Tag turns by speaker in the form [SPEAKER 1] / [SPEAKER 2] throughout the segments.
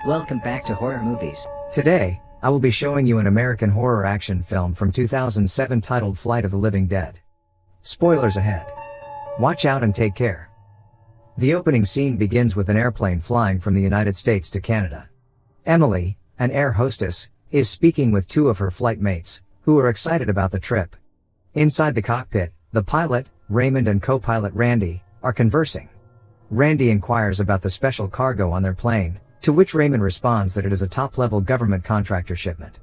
[SPEAKER 1] Welcome back to Horror Movies.
[SPEAKER 2] Today, I will be showing you an American horror action film from 2007 titled Flight of the Living Dead. Spoilers ahead. Watch out and take care. The opening scene begins with an airplane flying from the United States to Canada. Emily, an air hostess, is speaking with two of her flight mates, who are excited about the trip. Inside the cockpit, the pilot, Raymond, and co-pilot Randy, are conversing. Randy inquires about the special cargo on their plane, to which Raymond responds that it is a top-level government contractor shipment.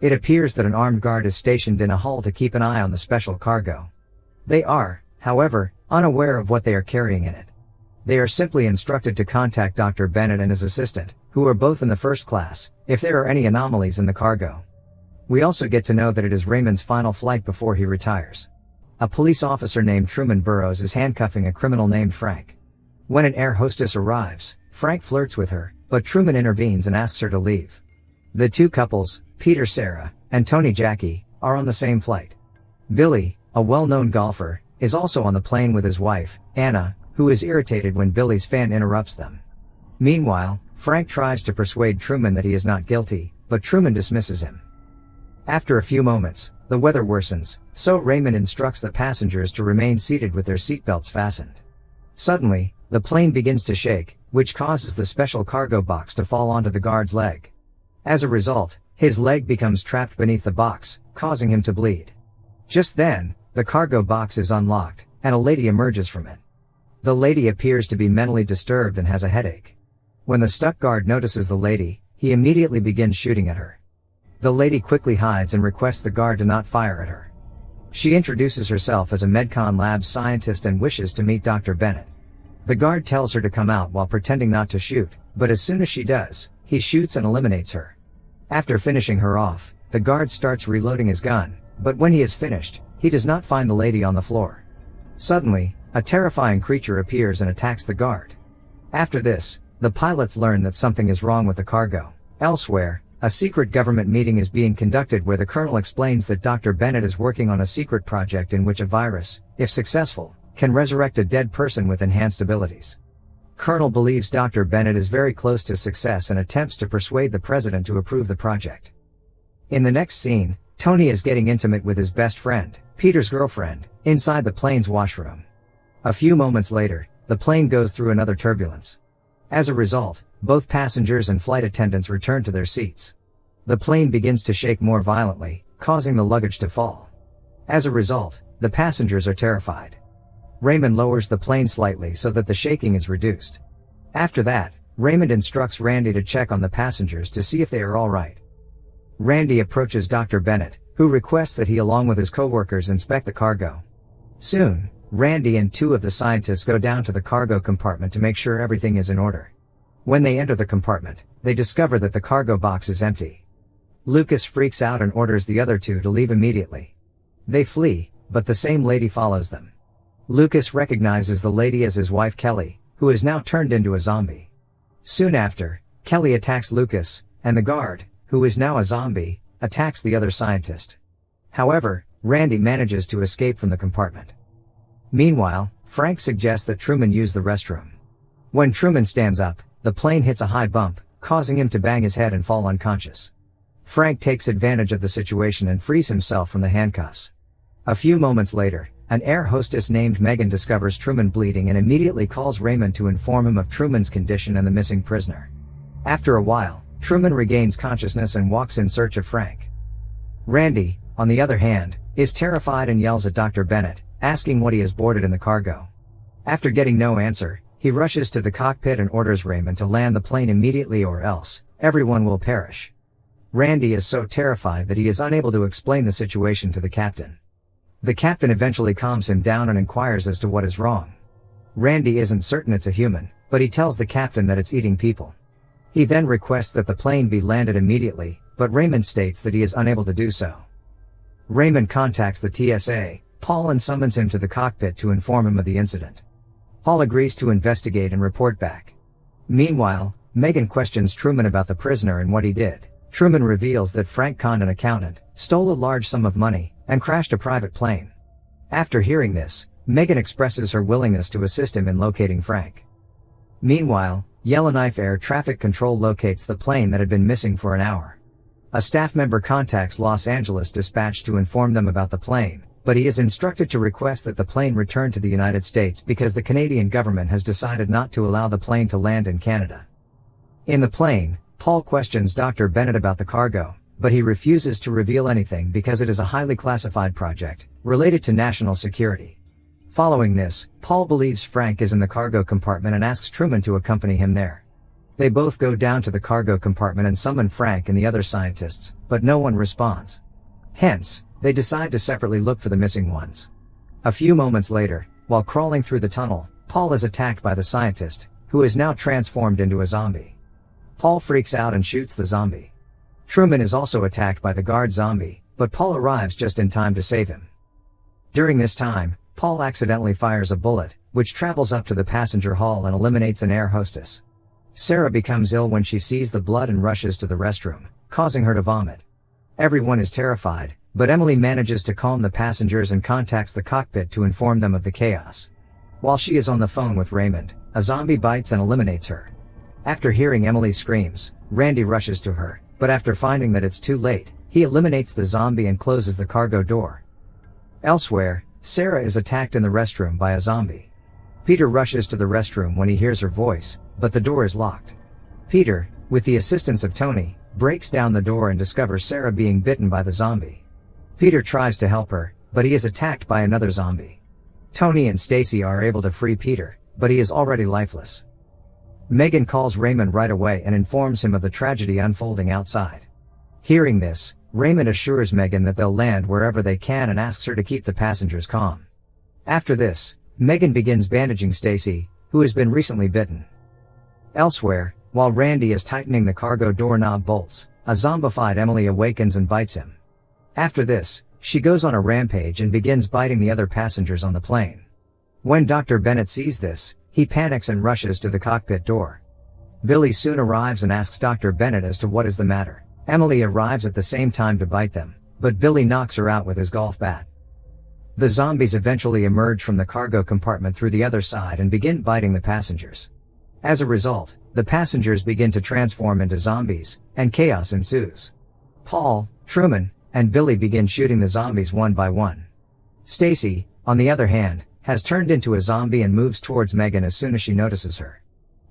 [SPEAKER 2] It appears that an armed guard is stationed in a hull to keep an eye on the special cargo. They are, however, unaware of what they are carrying in it. They are simply instructed to contact Dr. Bennett and his assistant, who are both in the first class, if there are any anomalies in the cargo. We also get to know that it is Raymond's final flight before he retires. A police officer named Truman Burroughs is handcuffing a criminal named Frank. When an air hostess arrives, Frank flirts with her, but Truman intervenes and asks her to leave. The two couples, Peter Sarah, and Tony Jackie, are on the same flight. Billy, a well-known golfer, is also on the plane with his wife, Anna, who is irritated when Billy's fan interrupts them. Meanwhile, Frank tries to persuade Truman that he is not guilty, but Truman dismisses him. After a few moments, the weather worsens, so Raymond instructs the passengers to remain seated with their seatbelts fastened. Suddenly, the plane begins to shake, which causes the special cargo box to fall onto the guard's leg. As a result, his leg becomes trapped beneath the box, causing him to bleed. Just then, the cargo box is unlocked, and a lady emerges from it. The lady appears to be mentally disturbed and has a headache. When the stuck guard notices the lady, he immediately begins shooting at her. The lady quickly hides and requests the guard to not fire at her. She introduces herself as a Medcon Labs scientist and wishes to meet Dr. Bennett. The guard tells her to come out while pretending not to shoot, but as soon as she does, he shoots and eliminates her. After finishing her off, the guard starts reloading his gun, but when he is finished, he does not find the lady on the floor. Suddenly, a terrifying creature appears and attacks the guard. After this, the pilots learn that something is wrong with the cargo. Elsewhere, a secret government meeting is being conducted where the colonel explains that Dr. Bennett is working on a secret project in which a virus, if successful, can resurrect a dead person with enhanced abilities. Colonel believes Dr. Bennett is very close to success and attempts to persuade the president to approve the project. In the next scene, Tony is getting intimate with his best friend, Peter's girlfriend, inside the plane's washroom. A few moments later, the plane goes through another turbulence. As a result, both passengers and flight attendants return to their seats. The plane begins to shake more violently, causing the luggage to fall. As a result, the passengers are terrified. Raymond lowers the plane slightly so that the shaking is reduced. After that, Raymond instructs Randy to check on the passengers to see if they are all right. Randy approaches Dr. Bennett, who requests that he along with his co-workers inspect the cargo. Soon, Randy and two of the scientists go down to the cargo compartment to make sure everything is in order. When they enter the compartment, they discover that the cargo box is empty. Lucas freaks out and orders the other two to leave immediately. They flee, but the same lady follows them. Lucas recognizes the lady as his wife Kelly, who is now turned into a zombie. Soon after, Kelly attacks Lucas, and the guard, who is now a zombie, attacks the other scientist. However, Randy manages to escape from the compartment. Meanwhile, Frank suggests that Truman use the restroom. When Truman stands up, the plane hits a high bump, causing him to bang his head and fall unconscious. Frank takes advantage of the situation and frees himself from the handcuffs. A few moments later, an air hostess named Megan discovers Truman bleeding and immediately calls Raymond to inform him of Truman's condition and the missing prisoner. After a while, Truman regains consciousness and walks in search of Frank. Randy, on the other hand, is terrified and yells at Dr. Bennett, asking what he has boarded in the cargo. After getting no answer, he rushes to the cockpit and orders Raymond to land the plane immediately or else, everyone will perish. Randy is so terrified that he is unable to explain the situation to the captain. The captain eventually calms him down and inquires as to what is wrong. Randy isn't certain it's a human, but he tells the captain that it's eating people. He then requests that the plane be landed immediately, but Raymond states that he is unable to do so. Raymond contacts the TSA, Paul, and summons him to the cockpit to inform him of the incident. Paul agrees to investigate and report back. Meanwhile, Megan questions Truman about the prisoner and what he did. Truman reveals that Frank conned an accountant, stole a large sum of money, and crashed a private plane. After hearing this, Megan expresses her willingness to assist him in locating Frank. Meanwhile, Yellowknife Air Traffic Control locates the plane that had been missing for an hour. A staff member contacts Los Angeles Dispatch to inform them about the plane, but he is instructed to request that the plane return to the United States because the Canadian government has decided not to allow the plane to land in Canada. In the plane, Paul questions Dr. Bennett about the cargo, but he refuses to reveal anything because it is a highly classified project, related to national security. Following this, Paul believes Frank is in the cargo compartment and asks Truman to accompany him there. They both go down to the cargo compartment and summon Frank and the other scientists, but no one responds. Hence, they decide to separately look for the missing ones. A few moments later, while crawling through the tunnel, Paul is attacked by the scientist, who is now transformed into a zombie. Paul freaks out and shoots the zombie. Truman is also attacked by the guard zombie, but Paul arrives just in time to save him. During this time, Paul accidentally fires a bullet, which travels up to the passenger hall and eliminates an air hostess. Sarah becomes ill when she sees the blood and rushes to the restroom, causing her to vomit. Everyone is terrified, but Emily manages to calm the passengers and contacts the cockpit to inform them of the chaos. While she is on the phone with Raymond, a zombie bites and eliminates her. After hearing Emily's screams, Randy rushes to her, but after finding that it's too late, he eliminates the zombie and closes the cargo door. Elsewhere, Sarah is attacked in the restroom by a zombie. Peter rushes to the restroom when he hears her voice, but the door is locked. Peter, with the assistance of Tony, breaks down the door and discovers Sarah being bitten by the zombie. Peter tries to help her, but he is attacked by another zombie. Tony and Stacy are able to free Peter, but he is already lifeless. Megan calls Raymond right away and informs him of the tragedy unfolding outside. Hearing this, Raymond assures Megan that they'll land wherever they can and asks her to keep the passengers calm. After this, Megan begins bandaging Stacy, who has been recently bitten. Elsewhere, while Randy is tightening the cargo doorknob bolts, a zombified Emily awakens and bites him. After this, she goes on a rampage and begins biting the other passengers on the plane. When Dr. Bennett sees this, he panics and rushes to the cockpit door. Billy soon arrives and asks Dr. Bennett as to what is the matter. Emily arrives at the same time to bite them, but Billy knocks her out with his golf bat. The zombies eventually emerge from the cargo compartment through the other side and begin biting the passengers. As a result, the passengers begin to transform into zombies, and chaos ensues. Paul, Truman, and Billy begin shooting the zombies one by one. Stacy, on the other hand, has turned into a zombie and moves towards Megan as soon as she notices her.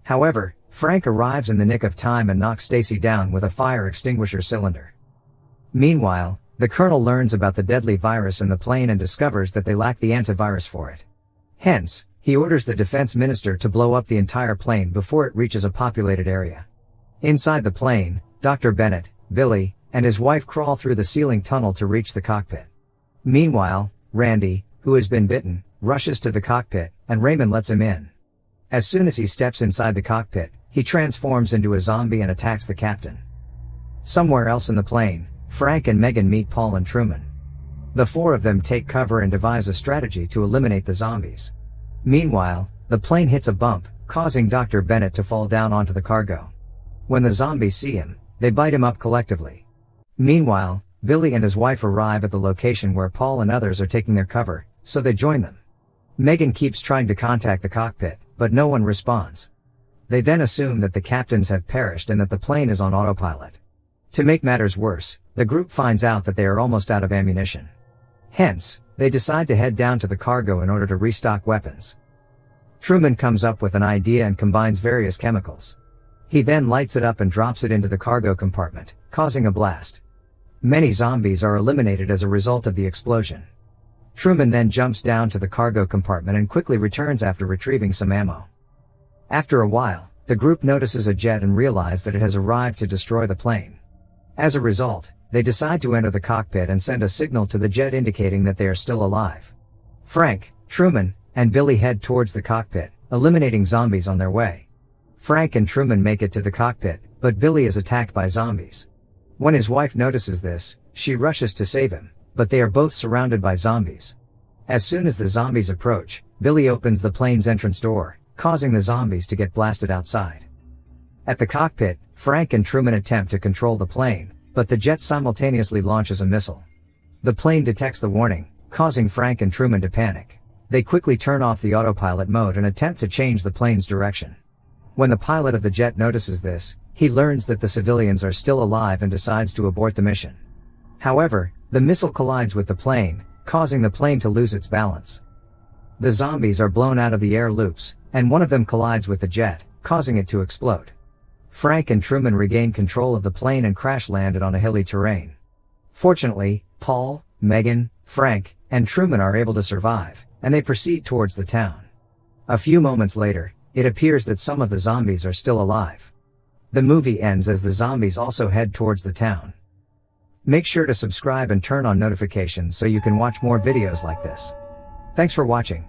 [SPEAKER 2] However, Frank arrives in the nick of time and knocks Stacy down with a fire extinguisher cylinder. Meanwhile, the Colonel learns about the deadly virus in the plane and discovers that they lack the antivirus for it. Hence, he orders the defense minister to blow up the entire plane before it reaches a populated area. Inside the plane, Dr. Bennett, Billy, and his wife crawl through the ceiling tunnel to reach the cockpit. Meanwhile, Randy, who has been bitten, rushes to the cockpit, and Raymond lets him in. As soon as he steps inside the cockpit, he transforms into a zombie and attacks the captain. Somewhere else in the plane, Frank and Megan meet Paul and Truman. The four of them take cover and devise a strategy to eliminate the zombies. Meanwhile, the plane hits a bump, causing Dr. Bennett to fall down onto the cargo. When the zombies see him, they bite him up collectively. Meanwhile, Billy and his wife arrive at the location where Paul and others are taking their cover, so they join them. Megan keeps trying to contact the cockpit, but no one responds. They then assume that the captains have perished and that the plane is on autopilot. To make matters worse, the group finds out that they are almost out of ammunition. Hence, they decide to head down to the cargo in order to restock weapons. Truman comes up with an idea and combines various chemicals. He then lights it up and drops it into the cargo compartment, causing a blast. Many zombies are eliminated as a result of the explosion. Truman then jumps down to the cargo compartment and quickly returns after retrieving some ammo. After a while, the group notices a jet and realize that it has arrived to destroy the plane. As a result, they decide to enter the cockpit and send a signal to the jet indicating that they are still alive. Frank, Truman, and Billy head towards the cockpit, eliminating zombies on their way. Frank and Truman make it to the cockpit, but Billy is attacked by zombies. When his wife notices this, she rushes to save him, but they are both surrounded by zombies. As soon as the zombies approach, Billy opens the plane's entrance door, causing the zombies to get blasted outside. At the cockpit, Frank and Truman attempt to control the plane, but the jet simultaneously launches a missile. The plane detects the warning, causing Frank and Truman to panic. They quickly turn off the autopilot mode and attempt to change the plane's direction. When the pilot of the jet notices this, he learns that the civilians are still alive and decides to abort the mission. However, the missile collides with the plane, causing the plane to lose its balance. The zombies are blown out of the air loops, and one of them collides with the jet, causing it to explode. Frank and Truman regain control of the plane and crash-landed on a hilly terrain. Fortunately, Paul, Megan, Frank, and Truman are able to survive, and they proceed towards the town. A few moments later, it appears that some of the zombies are still alive. The movie ends as the zombies also head towards the town. Make sure to subscribe and turn on notifications so you can watch more videos like this. Thanks for watching.